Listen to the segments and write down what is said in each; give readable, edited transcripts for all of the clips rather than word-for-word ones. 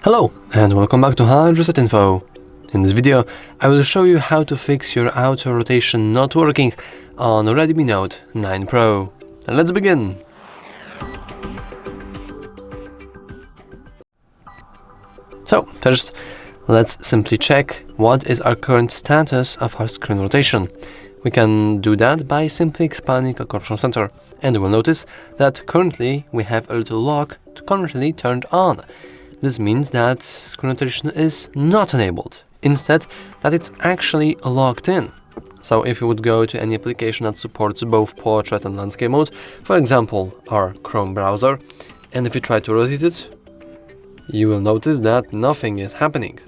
Hello and welcome back to HardReset.Info. In this video I will show you how to fix your auto rotation not working on Redmi Note 9 Pro. Let's begin! So first, let's simply check what is our current status of our screen rotation. We can do that by simply expanding our control center, and you will notice that currently we have a little lock currently turned on. This means that screen rotation is not enabled, instead that it's actually locked in. So if you would go to any application that supports both portrait and landscape mode, for example our Chrome browser, and if you try to rotate it, you will notice that nothing is happening.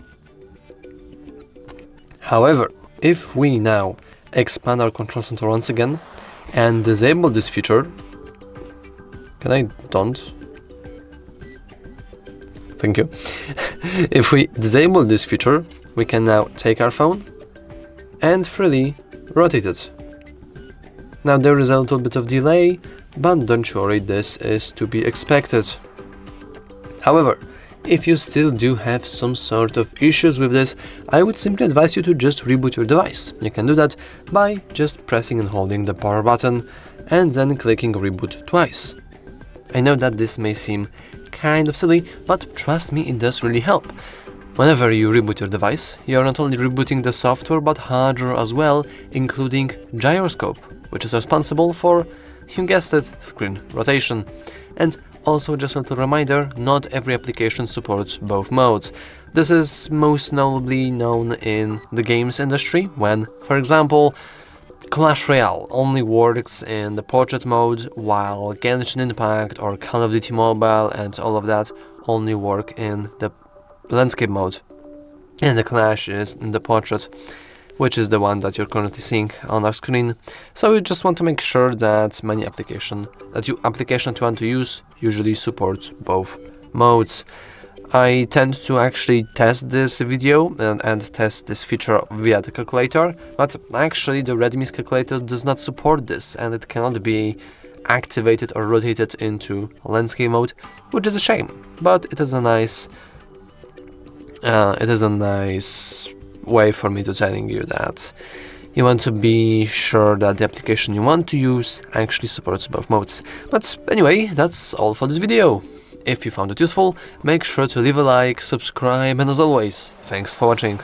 However, if we now expand our control center once again and disable this feature, Thank you. If we disable this feature, we can now take our phone and freely rotate it. Now there is a little bit of delay, but don't worry, this is to be expected. However, if you still do have some sort of issues with this, I would simply advise you to just reboot your device. You can do that by just pressing and holding the power button and then clicking reboot twice. I know that this may seem kind of silly, but trust me, it does really help. Whenever you reboot your device, you are not only rebooting the software but hardware as well, including gyroscope, which is responsible for, you guessed it, screen rotation. And also, just a little reminder, not every application supports both modes. This is most notably known in the games industry when, for example, Clash Royale only works in the portrait mode, while Genshin Impact or Call of Duty Mobile and all of that only work in the landscape mode. And the Clash is in the portrait, which is the one that you're currently seeing on our screen. So you just want to make sure that application that you want to use usually supports both modes. I tend to actually test this video and test this feature via the calculator, but actually the Redmi's calculator does not support this, and it cannot be activated or rotated into landscape mode, which is a shame. But it is a nice way for me to telling you that you want to be sure that the application you want to use actually supports both modes. But anyway, that's all for this video. If you found it useful, make sure to leave a like, subscribe, and as always, thanks for watching.